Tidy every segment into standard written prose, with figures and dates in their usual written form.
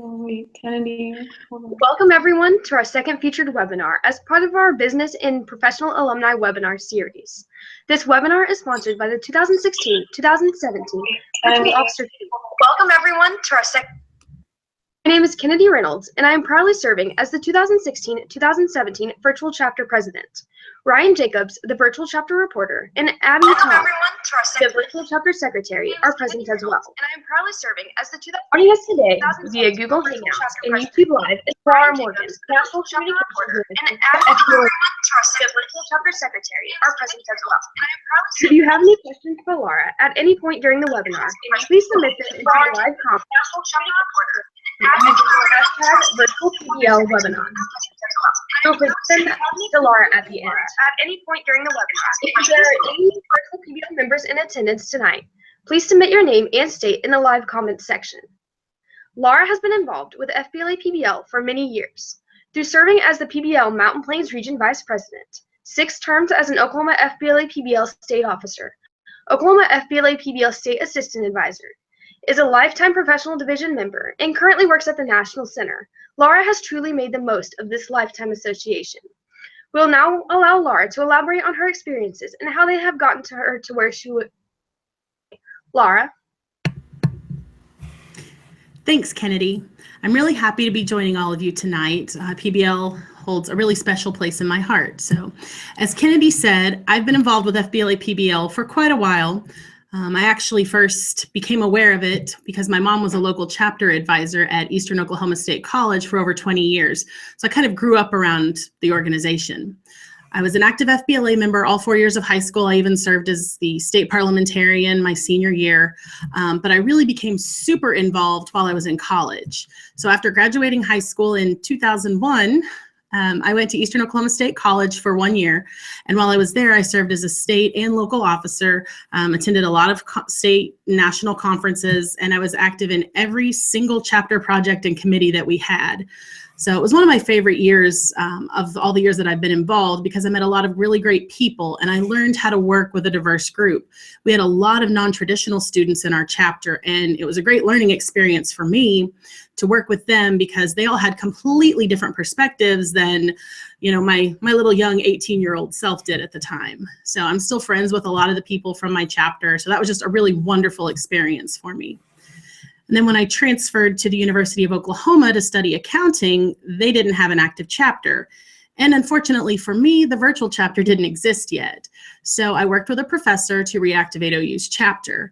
Oh, wait, Kennedy, hold on. Welcome everyone to our second featured webinar as part of our Business and Professional Alumni webinar series. This webinar is sponsored by the 2016-2017 Virtual Officer Team. Welcome everyone to our second. My name is Kennedy Reynolds, and I am proudly serving as the 2016-2017 Virtual Chapter President. Ryan Jacobs, the Virtual Chapter Reporter, and Abby Tom, the Virtual Chapter Secretary, are present as well. And I am proudly serving as the joining us today via Google Hangouts and YouTube Live is Laura Morgan, National Communications and Abby Tom, the Virtual Chapter Secretary, are present as well. If you have any questions for Laura at any point during the webinar, please submit them into the live comment. #VirtualPBL webinar. We'll present them to Laura at the end. At any point during the webinar, if there are any Virtual PBL members in attendance tonight, please submit your name and state in the live comments section. Laura has been involved with FBLA-PBL for many years, through serving as the PBL Mountain Plains Region Vice President, 6 terms as an Oklahoma FBLA-PBL State Officer, Oklahoma FBLA-PBL State Assistant Advisor, is a lifetime professional division member, and currently works at the National Center. Laura has truly made the most of this lifetime association. We'll now allow Laura to elaborate on her experiences and how they have gotten to her to where she would. Laura. Thanks, Kennedy. I'm really happy to be joining all of you tonight. PBL holds a really special place in my heart. So, as Kennedy said, I've been involved with FBLA-PBL for quite a while. I actually first became aware of it because my mom was a local chapter advisor at Eastern Oklahoma State College for over 20 years. So I kind of grew up around the organization. I was an active FBLA member all 4 years of high school. I even served as the state parliamentarian my senior year, but I really became super involved while I was in college. So after graduating high school in 2001, I went to Eastern Oklahoma State College for 1 year, and while I was there, I served as a state and local officer, attended a lot of state national conferences, and I was active in every single chapter project and committee that we had. So it was one of my favorite years of all the years that I've been involved, because I met a lot of really great people and I learned how to work with a diverse group. We had a lot of non-traditional students in our chapter, and it was a great learning experience for me to work with them because they all had completely different perspectives than, you know, my little young 18-year-old self did at the time. So I'm still friends with a lot of the people from my chapter. So that was just a really wonderful experience for me. And then when I transferred to the University of Oklahoma to study accounting, they didn't have an active chapter. And unfortunately for me, the virtual chapter didn't exist yet. So I worked with a professor to reactivate OU's chapter.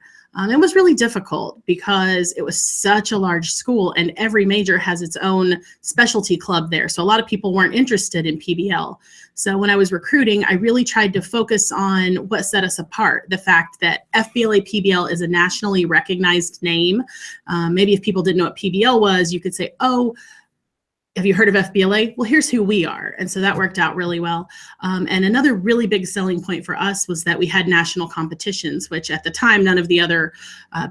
It was really difficult because it was such a large school and every major has its own specialty club there. So a lot of people weren't interested in PBL. So when I was recruiting, I really tried to focus on what set us apart. The fact that FBLA-PBL is a nationally recognized name. Maybe if people didn't know what PBL was, you could say, oh, have you heard of FBLA? Well, here's who we are. And so that worked out really well. And another really big selling point for us was that we had national competitions, which at the time, none of the other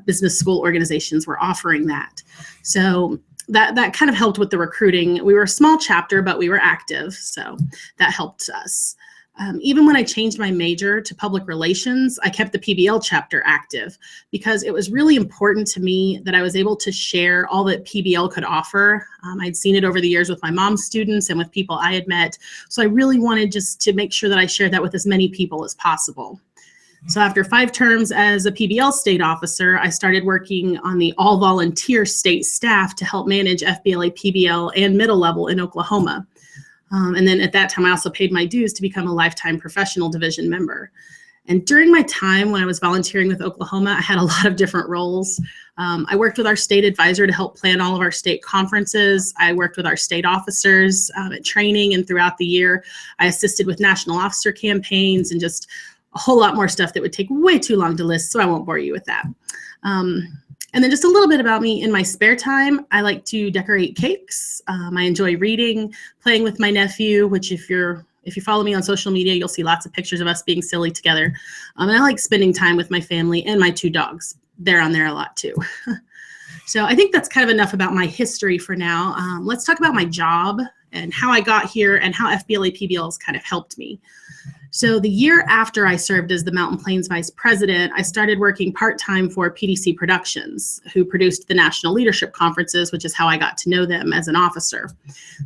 business school organizations were offering that. So that kind of helped with the recruiting. We were a small chapter, but we were active. So that helped us. Even when I changed my major to public relations, I kept the PBL chapter active because it was really important to me that I was able to share all that PBL could offer. I'd seen it over the years with my mom's students and with people I had met. So I really wanted just to make sure that I shared that with as many people as possible. So after 5 terms as a PBL state officer, I started working on the all-volunteer state staff to help manage FBLA-PBL and middle level in Oklahoma. And then at that time, I also paid my dues to become a lifetime professional division member. And during my time when I was volunteering with Oklahoma, I had a lot of different roles. I worked with our state advisor to help plan all of our state conferences. I worked with our state officers at training and throughout the year. I assisted with national officer campaigns and just a whole lot more stuff that would take way too long to list, so I won't bore you with that. And then just a little bit about me. In my spare time, I like to decorate cakes. I enjoy reading, playing with my nephew, which if you follow me on social media, you'll see lots of pictures of us being silly together. And I like spending time with my family and my 2 dogs. They're on there a lot too. So I think that's kind of enough about my history for now. Let's talk about my job and how I got here and how FBLA-PBL has kind of helped me. So the year after I served as the Mountain Plains Vice President, I started working part-time for PDC Productions, who produced the National Leadership Conferences, which is how I got to know them as an officer.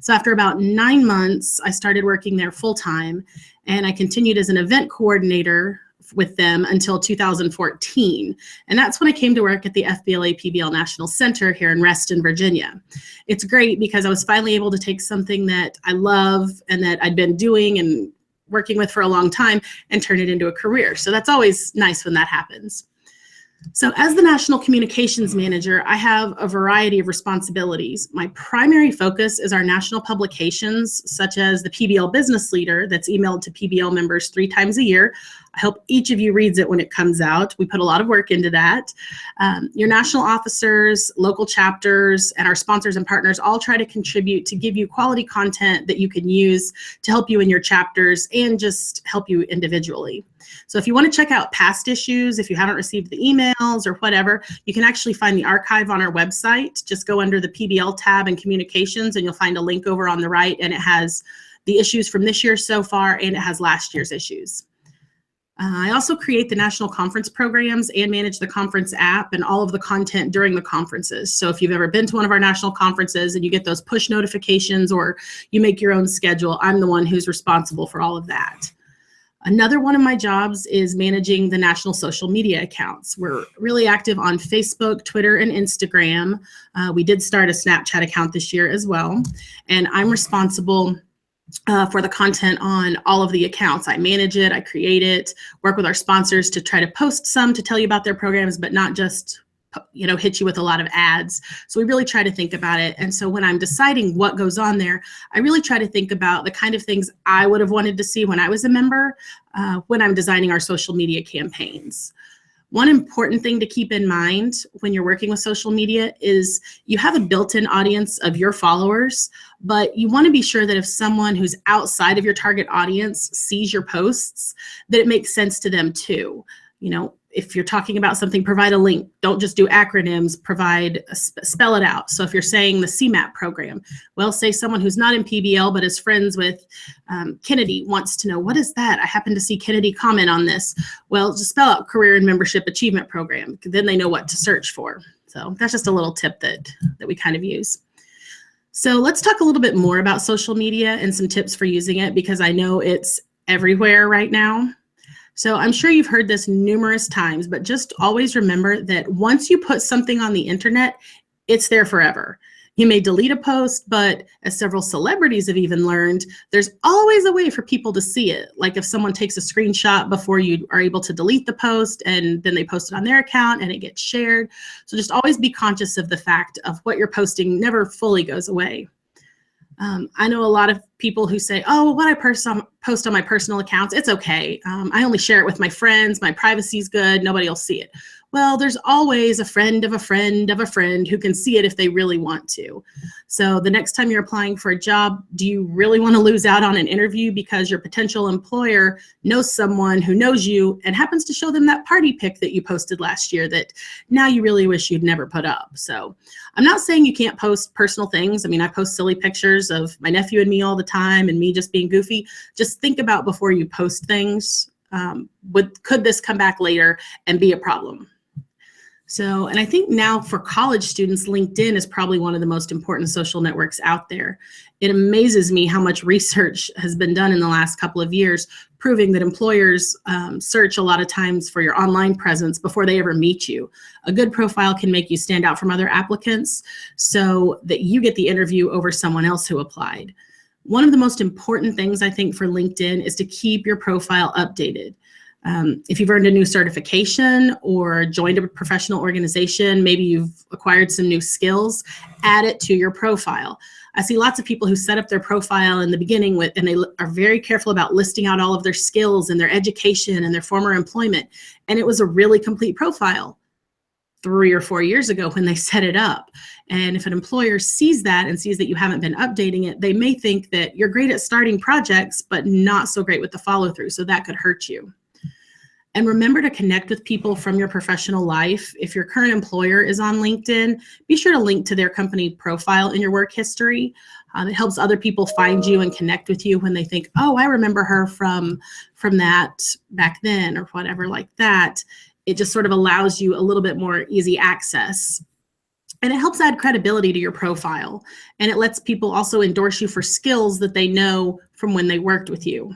So after about 9 months, I started working there full-time, and I continued as an event coordinator with them until 2014. And that's when I came to work at the FBLA-PBL National Center here in Reston, Virginia. It's great because I was finally able to take something that I love and that I'd been doing and working with for a long time and turn it into a career. So that's always nice when that happens. So as the National Communications Manager, I have a variety of responsibilities. My primary focus is our national publications, such as the PBL Business Leader that's emailed to PBL members 3 times a year. I hope each of you reads it when it comes out. We put a lot of work into that. Your national officers, local chapters, and our sponsors and partners all try to contribute to give you quality content that you can use to help you in your chapters and just help you individually. So if you want to check out past issues, if you haven't received the emails or whatever, you can actually find the archive on our website. Just go under the PBL tab and communications, and you'll find a link over on the right, and it has the issues from this year so far, and it has last year's issues. I also create the national conference programs and manage the conference app and all of the content during the conferences. So if you've ever been to one of our national conferences and you get those push notifications or you make your own schedule, I'm the one who's responsible for all of that. Another one of my jobs is managing the national social media accounts. We're really active on Facebook, Twitter, and Instagram. We did start a Snapchat account this year as well, and I'm responsible for the content on all of the accounts. I manage it, I create it, work with our sponsors to try to post some to tell you about their programs, but not just hit you with a lot of ads. So we really try to think about it. And so when I'm deciding what goes on there, I really try to think about the kind of things I would have wanted to see when I was a member when I'm designing our social media campaigns. One important thing to keep in mind when you're working with social media is you have a built-in audience of your followers, but you want to be sure that if someone who's outside of your target audience sees your posts, that it makes sense to them too. If you're talking about something, provide a link. Don't just do acronyms, spell it out. So if you're saying the CMAP program, well, say someone who's not in PBL but is friends with Kennedy wants to know, what is that? I happen to see Kennedy comment on this. Well, just spell out Career and Membership Achievement Program. Then they know what to search for. So that's just a little tip that we kind of use. So let's talk a little bit more about social media and some tips for using it, because I know it's everywhere right now. So I'm sure you've heard this numerous times, but just always remember that once you put something on the internet, it's there forever. You may delete a post, but as several celebrities have even learned, there's always a way for people to see it. Like if someone takes a screenshot before you are able to delete the post, and then they post it on their account and it gets shared. So just always be conscious of the fact of what you're posting never fully goes away. I know a lot of people who say, oh, what I post on my personal accounts, it's okay. I only share it with my friends. My privacy's good. Nobody will see it. Well, there's always a friend of a friend of a friend who can see it if they really want to. So the next time you're applying for a job, do you really want to lose out on an interview because your potential employer knows someone who knows you and happens to show them that party pic that you posted last year that now you really wish you'd never put up? So I'm not saying you can't post personal things. I mean, I post silly pictures of my nephew and me all the time and me just being goofy. Just think about before you post things, could this come back later and be a problem? So, and I think now for college students, LinkedIn is probably one of the most important social networks out there. It amazes me how much research has been done in the last couple of years, proving that employers search a lot of times for your online presence before they ever meet you. A good profile can make you stand out from other applicants so that you get the interview over someone else who applied. One of the most important things I think for LinkedIn is to keep your profile updated. If you've earned a new certification or joined a professional organization, maybe you've acquired some new skills, add it to your profile. I see lots of people who set up their profile in the beginning and they are very careful about listing out all of their skills and their education and their former employment. And it was a really complete profile 3 or 4 years ago when they set it up. And if an employer sees that and sees that you haven't been updating it, they may think that you're great at starting projects, but not so great with the follow through. So that could hurt you. And remember to connect with people from your professional life. If your current employer is on LinkedIn, be sure to link to their company profile in your work history. It helps other people find you and connect with you when they think, oh, I remember her from that back then or whatever like that. It just sort of allows you a little bit more easy access. And it helps add credibility to your profile. And it lets people also endorse you for skills that they know from when they worked with you.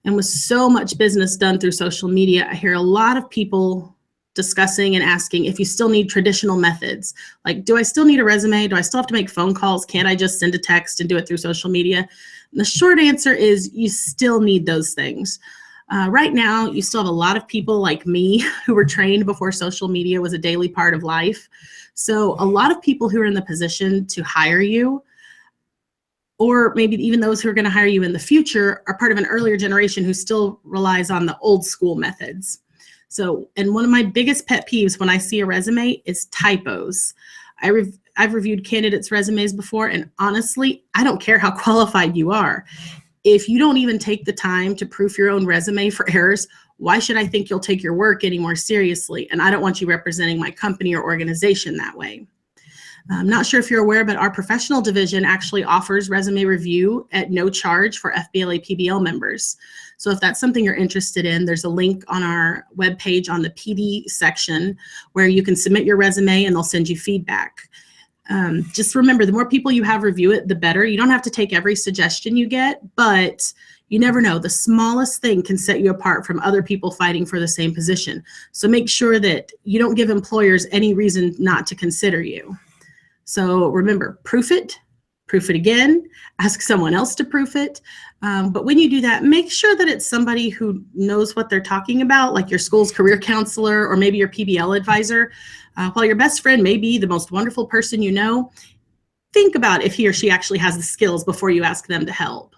And with so much business done through social media, I hear a lot of people discussing and asking if you still need traditional methods. Like, do I still need a resume? Do I still have to make phone calls? Can't I just send a text and do it through social media? And the short answer is you still need those things. Right now, you still have a lot of people like me who were trained before social media was a daily part of life. So a lot of people who are in the position to hire you, or maybe even those who are going to hire you in the future, are part of an earlier generation who still relies on the old school methods. So, and one of my biggest pet peeves when I see a resume is typos. I've reviewed candidates' resumes before, and honestly, I don't care how qualified you are. If you don't even take the time to proof your own resume for errors, why should I think you'll take your work any more seriously? And I don't want you representing my company or organization that way. I'm not sure if you're aware, but our professional division actually offers resume review at no charge for FBLA-PBL members. So if that's something you're interested in, there's a link on our webpage on the PD section where you can submit your resume and they'll send you feedback. Just remember, the more people you have review it, the better. You don't have to take every suggestion you get, but you never know. The smallest thing can set you apart from other people fighting for the same position. So make sure that you don't give employers any reason not to consider you. So remember, proof it again, ask someone else to proof it. But when you do that, make sure that it's somebody who knows what they're talking about, like your school's career counselor or maybe your PBL advisor. While your best friend may be the most wonderful person you know, think about if he or she actually has the skills before you ask them to help.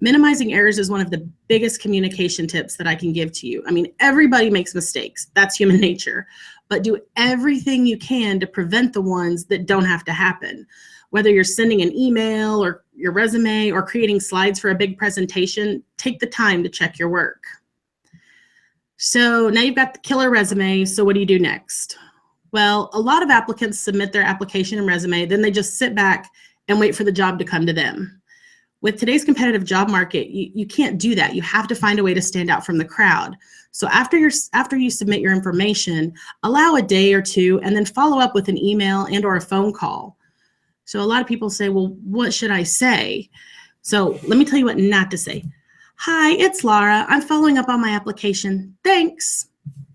Minimizing errors is one of the biggest communication tips that I can give to you. I mean, everybody makes mistakes. That's human nature. But do everything you can to prevent the ones that don't have to happen. Whether you're sending an email or your resume or creating slides for a big presentation, take the time to check your work. So now you've got the killer resume, so what do you do next? Well, a lot of applicants submit their application and resume, then they just sit back and wait for the job to come to them. With today's competitive job market, you can't do that. You have to find a way to stand out from the crowd. So after you submit your information, allow a day or two and then follow up with an email and or a phone call. So a lot of people say, well, what should I say? So let me tell you what not to say. Hi, it's Laura. I'm following up on my application. Thanks.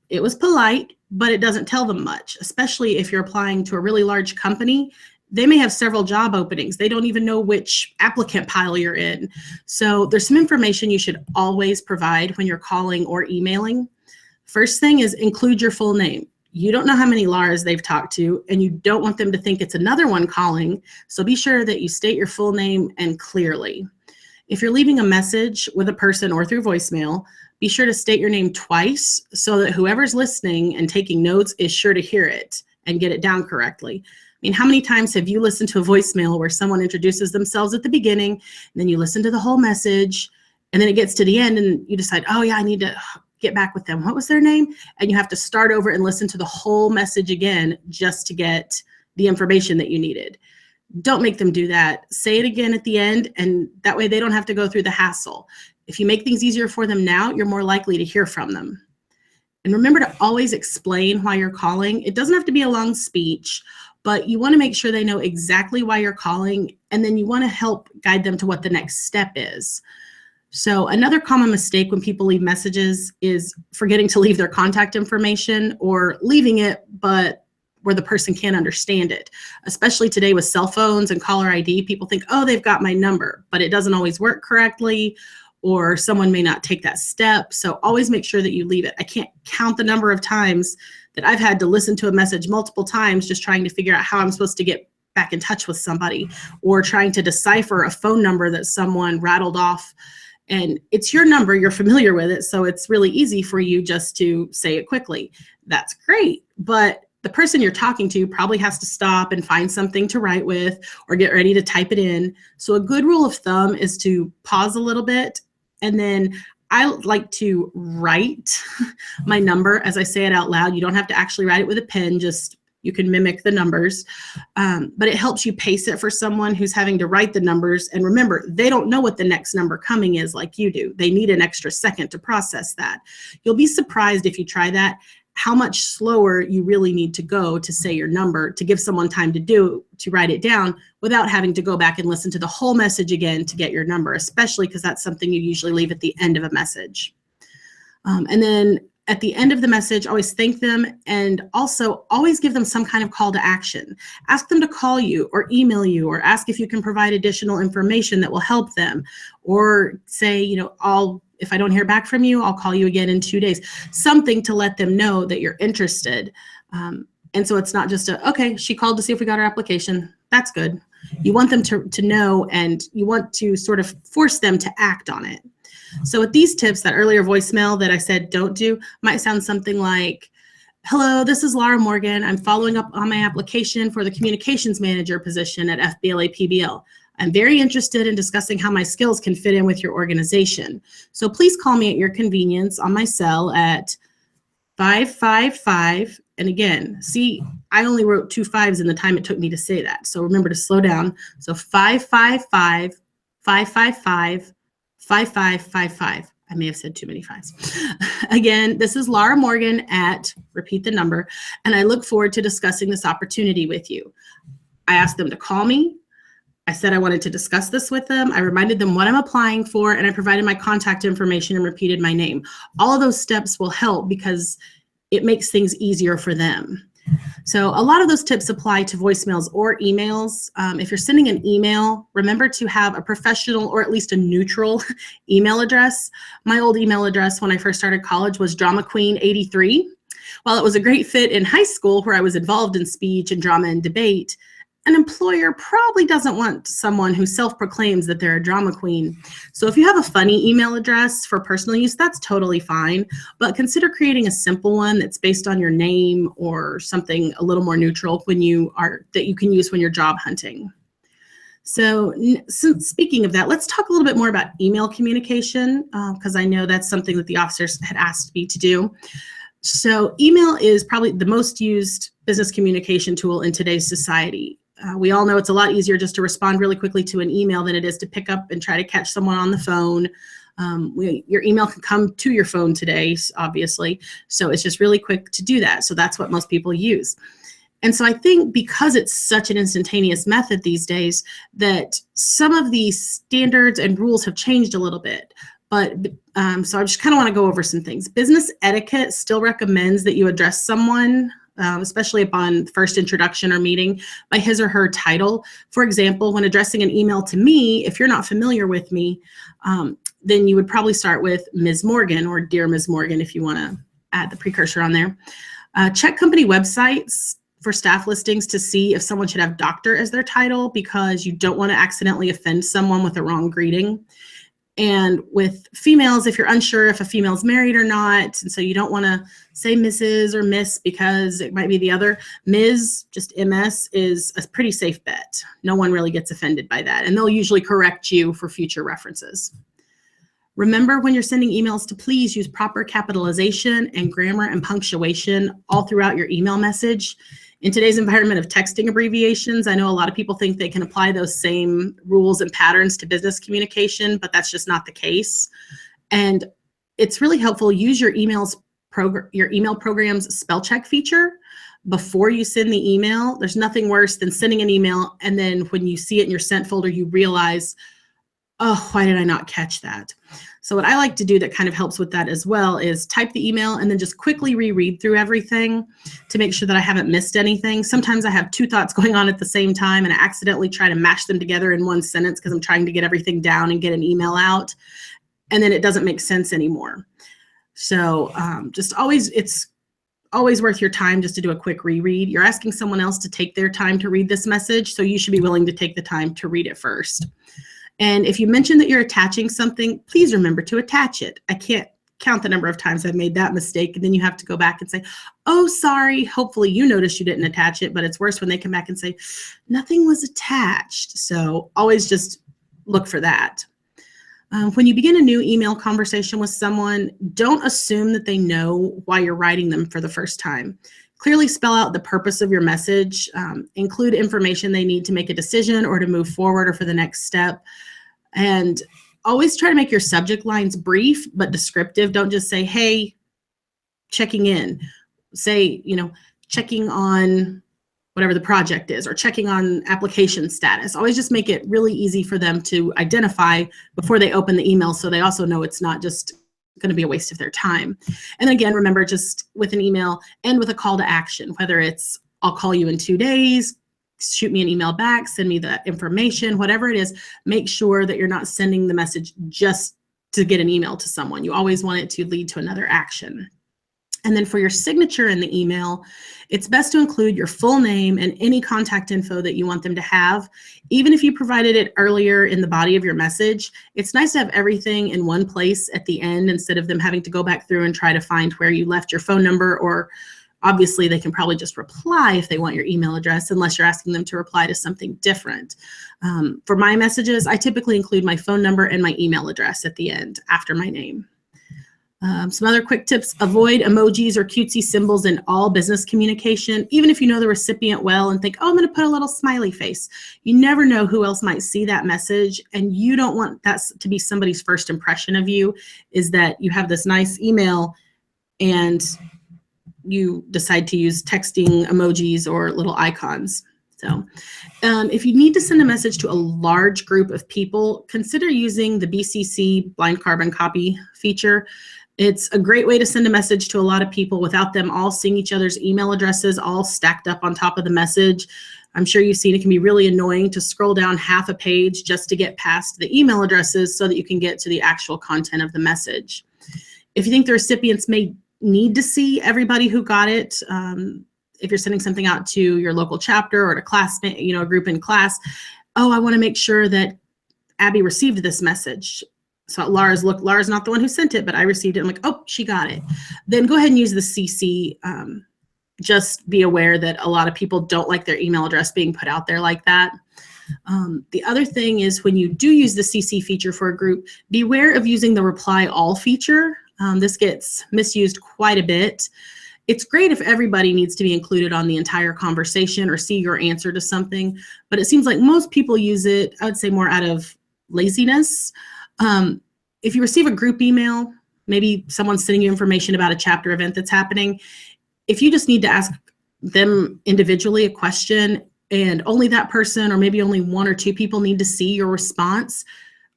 It was polite, but it doesn't tell them much, especially if you're applying to a really large company. They may have several job openings. They don't even know which applicant pile you're in. So there's some information you should always provide when you're calling or emailing. First thing is include your full name. You don't know how many Lauras they've talked to, and you don't want them to think it's another one calling. So be sure that you state your full name and clearly. If you're leaving a message with a person or through voicemail, be sure to state your name twice so that whoever's listening and taking notes is sure to hear it and get it down correctly. I mean, how many times have you listened to a voicemail where someone introduces themselves at the beginning, and then you listen to the whole message, and then it gets to the end and you decide, oh yeah, I need to get back with them. What was their name? And you have to start over and listen to the whole message again just to get the information that you needed. Don't make them do that. Say it again at the end, and that way they don't have to go through the hassle. If you make things easier for them now, you're more likely to hear from them. And remember to always explain why you're calling. It doesn't have to be a long speech, but you want to make sure they know exactly why you're calling, and then you want to help guide them to what the next step is. So another common mistake when people leave messages is forgetting to leave their contact information or leaving it, but where the person can't understand it. Especially today with cell phones and caller ID, people think, oh, they've got my number, but it doesn't always work correctly, or someone may not take that step. So always make sure that you leave it. I can't count the number of times that I've had to listen to a message multiple times just trying to figure out how I'm supposed to get back in touch with somebody, or trying to decipher a phone number that someone rattled off. And it's your number, you're familiar with it, so it's really easy for you just to say it quickly. That's great, but the person you're talking to probably has to stop and find something to write with or get ready to type it in. So a good rule of thumb is to pause a little bit and then I like to write my number as I say it out loud. You don't have to actually write it with a pen, just you can mimic the numbers, but it helps you pace it for someone who's having to write the numbers. And remember, they don't know what the next number coming is like you do. They need an extra second to process that. You'll be surprised if you try that, how much slower you really need to go to say your number to give someone time to write it down without having to go back and listen to the whole message again to get your number, especially because that's something you usually leave at the end of a message. And then at the end of the message, always thank them, and also always give them some kind of call to action. Ask them to call you or email you, or ask if you can provide additional information that will help them, or say, you know, if I don't hear back from you, I'll call you again in 2 days. Something to let them know that you're interested. And so it's not just okay, she called to see if we got her application. That's good. You want them to know, and you want to sort of force them to act on it. So with these tips, that earlier voicemail that I said don't do might sound something like, hello, this is Laura Morgan. I'm following up on my application for the communications manager position at FBLA-PBL. I'm very interested in discussing how my skills can fit in with your organization. So please call me at your convenience on my cell at 555. And again, see, I only wrote 2 5s in the time it took me to say that. So remember to slow down. So 555 555 5555. I may have said too many 5s. Again, this is Laura Morgan at, repeat the number, and I look forward to discussing this opportunity with you. I asked them to call me. I said I wanted to discuss this with them. I reminded them what I'm applying for, and I provided my contact information and repeated my name. All of those steps will help because it makes things easier for them. So a lot of those tips apply to voicemails or emails. If you're sending an email, remember to have a professional or at least a neutral email address. My old email address when I first started college was dramaqueen83. While it was a great fit in high school where I was involved in speech and drama and debate, an employer probably doesn't want someone who self-proclaims that they're a drama queen. So if you have a funny email address for personal use, that's totally fine. But consider creating a simple one that's based on your name or something a little more neutral that you can use when you're job hunting. So speaking of that, let's talk a little bit more about email communication, because I know that's something that the officers had asked me to do. So email is probably the most used business communication tool in today's society. We all know it's a lot easier just to respond really quickly to an email than it is to pick up and try to catch someone on the phone. Your email can come to your phone today, obviously, so it's just really quick to do that. So that's what most people use. And so I think because it's such an instantaneous method these days, that some of the standards and rules have changed a little bit. But so I just kind of want to go over some things. Business etiquette still recommends that you address someone, especially upon first introduction or meeting, by his or her title. For example, when addressing an email to me, if you're not familiar with me, then you would probably start with Ms. Morgan or Dear Ms. Morgan if you want to add the precursor on there. Check company websites for staff listings to see if someone should have doctor as their title, because you don't want to accidentally offend someone with a wrong greeting. And with females, if you're unsure if a female's married or not, and so you don't want to say Mrs. or Miss because it might be the other, Ms., just MS, is a pretty safe bet. No one really gets offended by that, and they'll usually correct you for future references. Remember, when you're sending emails, to please use proper capitalization and grammar and punctuation all throughout your email message. In today's environment of texting abbreviations, I know a lot of people think they can apply those same rules and patterns to business communication, but that's just not the case. And it's really helpful. Use your email program's spell check feature before you send the email. There's nothing worse than sending an email, and then when you see it in your sent folder, you realize, oh, why did I not catch that? So what I like to do that kind of helps with that as well is type the email and then just quickly reread through everything to make sure that I haven't missed anything. Sometimes I have 2 thoughts going on at the same time, and I accidentally try to mash them together in one sentence because I'm trying to get everything down and get an email out, and then it doesn't make sense anymore. So it's always worth your time just to do a quick reread. You're asking someone else to take their time to read this message, so you should be willing to take the time to read it first. And if you mention that you're attaching something, please remember to attach it. I can't count the number of times I've made that mistake, and then you have to go back and say, oh, sorry. Hopefully you noticed you didn't attach it, but it's worse when they come back and say, nothing was attached. So always just look for that. When you begin a new email conversation with someone, don't assume that they know why you're writing them for the first time. Clearly spell out the purpose of your message, include information they need to make a decision or to move forward or for the next step. And always try to make your subject lines brief but descriptive. Don't just say, hey, checking in. Say, checking on whatever the project is, or checking on application status. Always just make it really easy for them to identify before they open the email, so they also know it's not just going to be a waste of their time. And again, remember, just with an email, end with a call to action, whether it's I'll call you in 2 days, shoot me an email back, send me the information, whatever it is. Make sure that you're not sending the message just to get an email to someone. You always want it to lead to another action. And then for your signature in the email, it's best to include your full name and any contact info that you want them to have. Even if you provided it earlier in the body of your message, it's nice to have everything in one place at the end instead of them having to go back through and try to find where you left your phone number, or obviously they can probably just reply if they want your email address, unless you're asking them to reply to something different. For my messages, I typically include my phone number and my email address at the end after my name. Some other quick tips: avoid emojis or cutesy symbols in all business communication, even if you know the recipient well and think, oh, I'm going to put a little smiley face. You never know who else might see that message, and you don't want that to be somebody's first impression of you, is that you have this nice email and you decide to use texting emojis or little icons. So if you need to send a message to a large group of people, consider using the BCC blind carbon copy feature. It's a great way to send a message to a lot of people without them all seeing each other's email addresses all stacked up on top of the message. I'm sure you've seen it can be really annoying to scroll down half a page just to get past the email addresses so that you can get to the actual content of the message. If you think the recipients may need to see everybody who got it, if you're sending something out to your local chapter or to classmate, a group in class, oh, I want to make sure that Abby received this message. So Laura's not the one who sent it, but I received it. I'm like, oh, she got it. Then go ahead and use the CC. Just be aware that a lot of people don't like their email address being put out there like that. The other thing is, when you do use the CC feature for a group, beware of using the reply all feature. This gets misused quite a bit. It's great if everybody needs to be included on the entire conversation or see your answer to something, but it seems like most people use it, I would say, more out of laziness. If you receive a group email, maybe someone's sending you information about a chapter event that's happening, if you just need to ask them individually a question and only that person or maybe only 1 or 2 people need to see your response,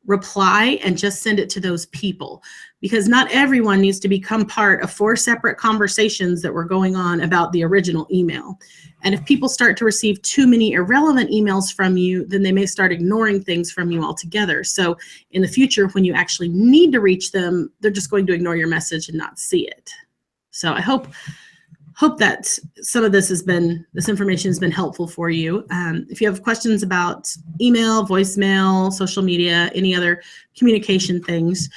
reply and just send it to those people, because not everyone needs to become part of 4 separate conversations that were going on about the original email. And if people start to receive too many irrelevant emails from you, then they may start ignoring things from you altogether. So in the future, when you actually need to reach them, they're just going to ignore your message and not see it. So I hope that some of this information has been helpful for you. If you have questions about email, voicemail, social media, any other communication things,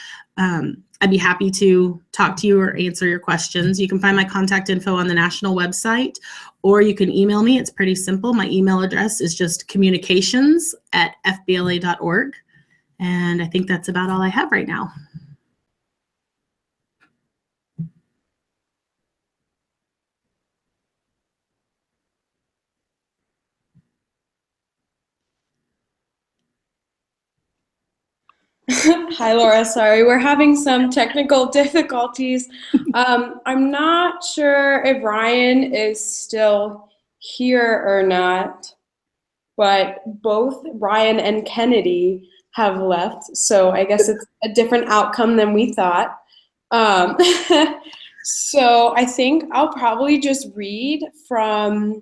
I'd be happy to talk to you or answer your questions. You can find my contact info on the national website, or you can email me. It's pretty simple. My email address is just communications@fbla.org. And I think that's about all I have right now. Hi, Laura. Sorry, we're having some technical difficulties. I'm not sure if Ryan is still here or not, but both Ryan and Kennedy have left, so I guess it's a different outcome than we thought. So I think I'll probably just read from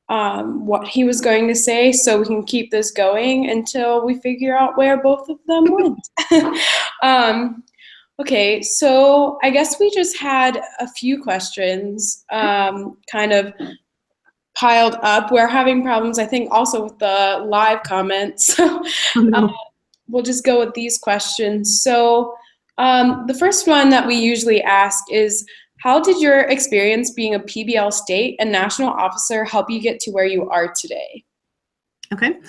what he was going to say, so we can keep this going until we figure out where both of them went. Okay, so I guess we just had a few questions kind of piled up. We're having problems, I think, also with the live comments. So we'll just go with these questions. So the first one that we usually ask is, how did your experience being a PBL state and national officer help you get to where you are today? Okay.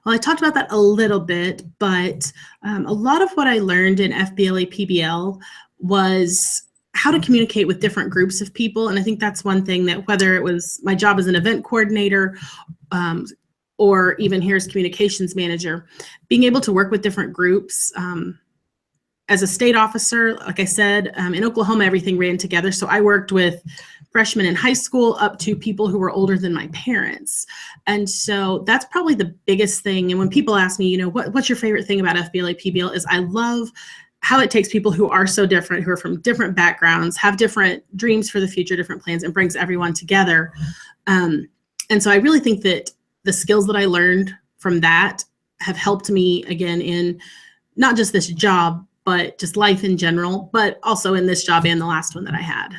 Well, I talked about that a little bit, but a lot of what I learned in FBLA-PBL was how to communicate with different groups of people. And I think that's one thing that, whether it was my job as an event coordinator or even here as communications manager, being able to work with different groups. As a state officer, like I said, in Oklahoma, everything ran together. So I worked with freshmen in high school up to people who were older than my parents. And so that's probably the biggest thing. And when people ask me, you know, what's your favorite thing about FBLA-PBL, is I love how it takes people who are so different, who are from different backgrounds, have different dreams for the future, different plans, and brings everyone together. And so I really think that the skills that I learned from that have helped me, again, in not just this job, but just life in general, but also in this job and the last one that I had.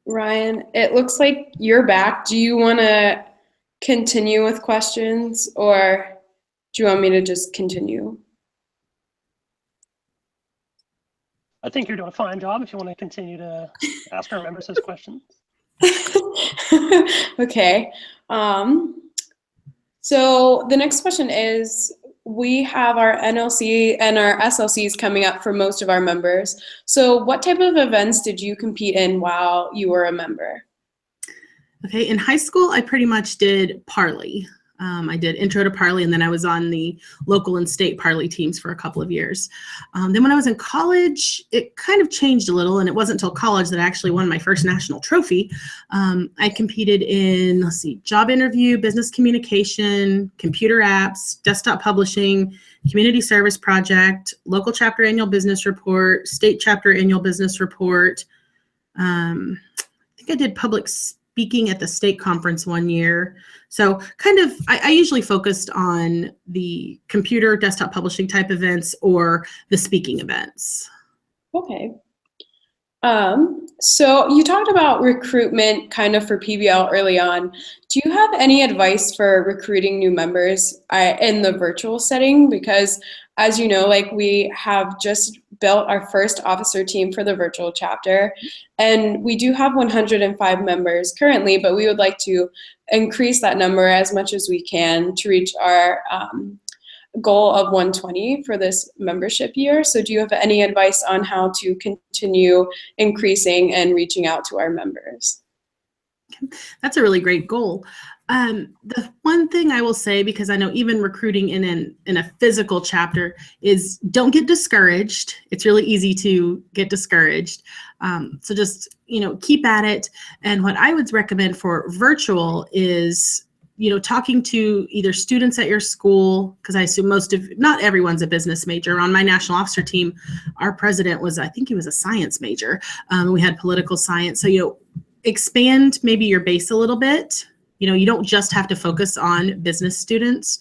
Ryan, it looks like you're back. Do you want to continue with questions, or do you want me to just continue? I think you're doing a fine job if you want to continue to ask our members those questions. Okay. So the next question is, we have our NLC and our SLCs coming up for most of our members. So what type of events did you compete in while you were a member? Okay, in high school, I pretty much did Parley. I did intro to Parley, and then I was on the local and state Parley teams for a couple of years. Then when I was in college, it kind of changed a little, and it wasn't until college that I actually won my first national trophy. I competed in, let's see, job interview, business communication, computer apps, desktop publishing, community service project, local chapter annual business report, state chapter annual business report. I think I did public speaking at the state conference one year. So kind of, I usually focused on the computer desktop publishing type events or the speaking events. Okay. So you talked about recruitment kind of for PBL early on. Do you have any advice for recruiting new members in the virtual setting? Because as you know, like, we have just built our first officer team for the virtual chapter, and we do have 105 members currently, but we would like to increase that number as much as we can to reach our goal of 120 for this membership year. So do you have any advice on how to continue increasing and reaching out to our members? That's a really great goal. The one thing I will say, because I know even recruiting in a physical chapter, is don't get discouraged. It's really easy to get discouraged. So just, keep at it. And what I would recommend for virtual is, talking to either students at your school, because I assume not everyone's a business major. On my national officer team, our president was, I think he was a science major. We had political science. So, expand maybe your base a little bit. You don't just have to focus on business students,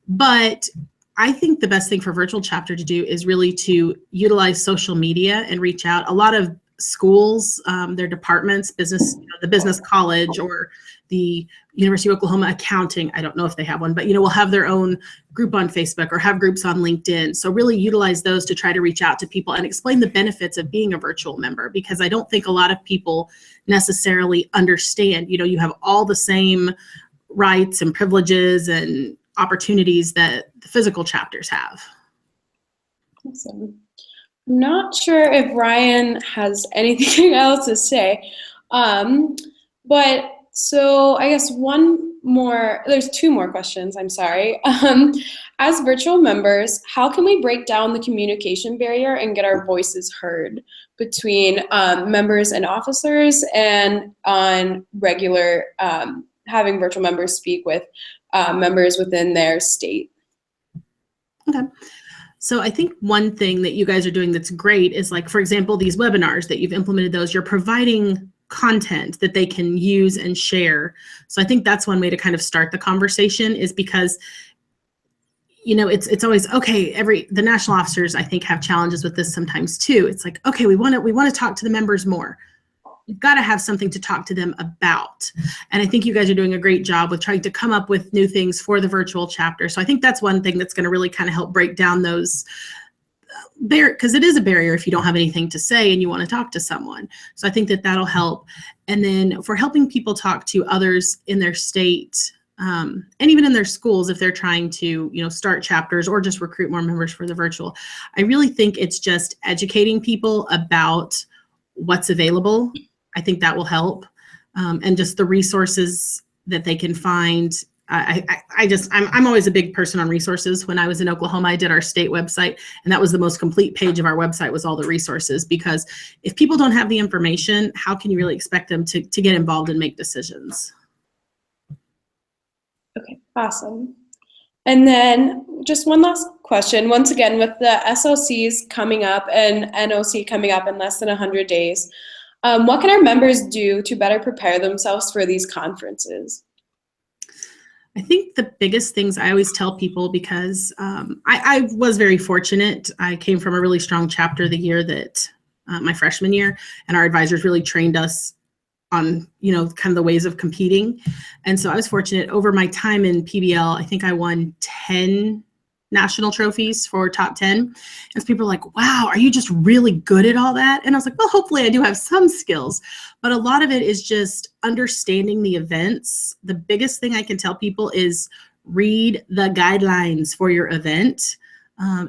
but I think the best thing for virtual chapter to do is really to utilize social media and reach out. A lot of schools, their departments, the business college or the University of Oklahoma accounting, I don't know if they have one, but will have their own group on Facebook or have groups on LinkedIn. So really utilize those to try to reach out to people and explain the benefits of being a virtual member, because I don't think a lot of people necessarily understand, you have all the same rights and privileges and opportunities that the physical chapters have. Awesome. I'm not sure if Ryan has anything else to say, but so I guess there's two more questions, I'm sorry. As virtual members, how can we break down the communication barrier and get our voices heard between members and officers, and on regular having virtual members speak with members within their state? Okay. So I think one thing that you guys are doing that's great is, like, for example, these webinars that you've implemented, you're providing content that they can use and share. So I think that's one way to kind of start the conversation, is because, it's always, okay, the national officers, I think, have challenges with this sometimes too. It's like, okay, we want to talk to the members more. You've got to have something to talk to them about. And I think you guys are doing a great job with trying to come up with new things for the virtual chapter. So I think that's one thing that's going to really kind of help break down those because it is a barrier if you don't have anything to say and you want to talk to someone. So I think that that'll help. And then for helping people talk to others in their state, and even in their schools, if they're trying to, start chapters or just recruit more members for the virtual, I really think it's just educating people about what's available. I think that will help. And just the resources that they can find. I'm always a big person on resources. When I was in Oklahoma, I did our state website, and that was the most complete page of our website was all the resources, because if people don't have the information, how can you really expect them to get involved and make decisions? Okay, awesome. And then just one last question. Once again, with the SLCs coming up and NOC coming up in less than 100 days, what can our members do to better prepare themselves for these conferences? I think the biggest things I always tell people, because I was very fortunate. I came from a really strong chapter the year that my freshman year, and our advisors really trained us on, kind of the ways of competing. And so I was fortunate over my time in PBL. I think I won 10 national trophies for top 10. And so people are like, wow, are you just really good at all that? And I was like, well, hopefully I do have some skills, but a lot of it is just understanding the events. The biggest thing I can tell people is read the guidelines for your event.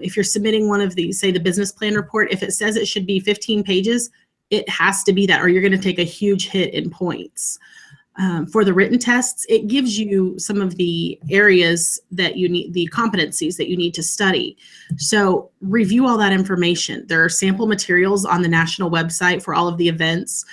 If you're submitting one of these, say the business plan report, if it says it should be 15 pages, it has to be that, or you're going to take a huge hit in points. For the written tests, it gives you some of the areas that you need, the competencies that you need to study. So review all that information. There are sample materials on the national website for all of the events.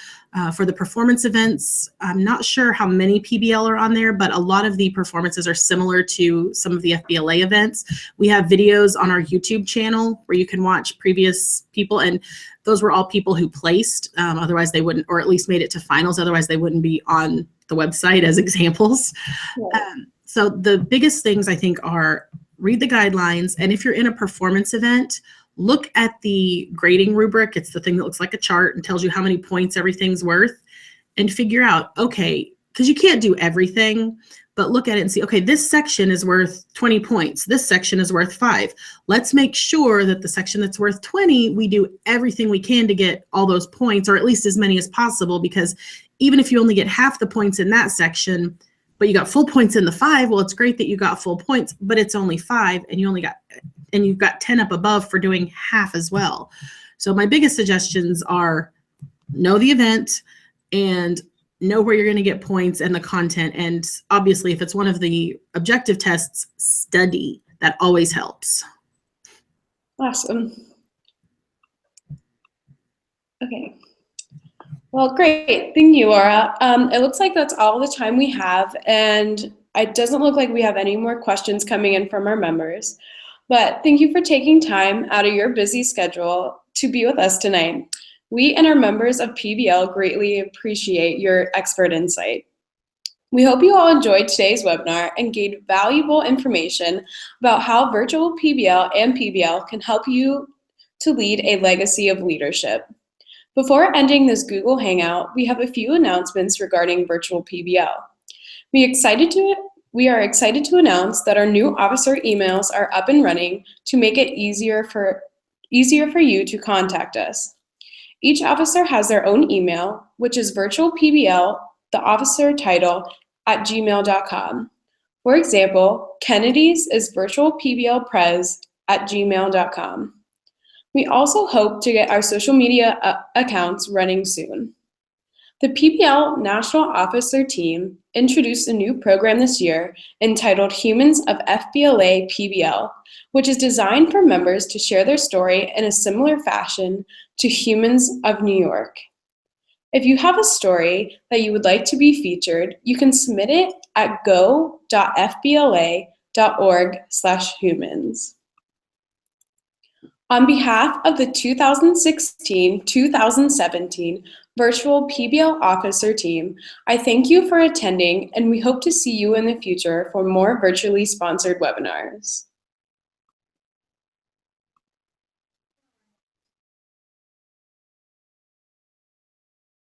For the performance events, I'm not sure how many PBL are on there, but a lot of the performances are similar to some of the FBLA events. We have videos on our YouTube channel where you can watch previous people, and those were all people who placed, otherwise they wouldn't, or at least made it to finals, otherwise they wouldn't be on the website as examples. Right. So the biggest things I think are read the guidelines, and if you're in a performance event, look at the grading rubric. It's the thing that looks like a chart and tells you how many points everything's worth, and figure out, okay, because you can't do everything, but look at it and see, okay, this section is worth 20 points. This section is worth 5. Let's make sure that the section that's worth 20, we do everything we can to get all those points, or at least as many as possible, because even if you only get half the points in that section, but you got full points in the 5, well, it's great that you got full points, but it's only 5, and you've got 10 up above for doing half as well. So my biggest suggestions are know the event and know where you're going to get points and the content. And obviously, if it's one of the objective tests, study. That always helps. Awesome. Okay. Well, great. Thank you, Laura. It looks like that's all the time we have, and it doesn't look like we have any more questions coming in from our members. But thank you for taking time out of your busy schedule to be with us tonight. We and our members of PBL greatly appreciate your expert insight. We hope you all enjoyed today's webinar and gained valuable information about how virtual PBL and PBL can help you to lead a legacy of leadership. Before ending this Google Hangout, we have a few announcements regarding virtual PBL. We are excited to announce that our new officer emails are up and running to make it easier for you to contact us. Each officer has their own email, which is virtualpbl, the officer title, @gmail.com. For example, Kennedy's is virtualpblprez@gmail.com. We also hope to get our social media accounts running soon. The PBL National Officer Team introduced a new program this year entitled Humans of FBLA-PBL, which is designed for members to share their story in a similar fashion to Humans of New York. If you have a story that you would like to be featured, you can submit it at go.fbla.org/humans. On behalf of the 2016-2017 Virtual PBL Officer Team, I thank you for attending, and we hope to see you in the future for more virtually sponsored webinars.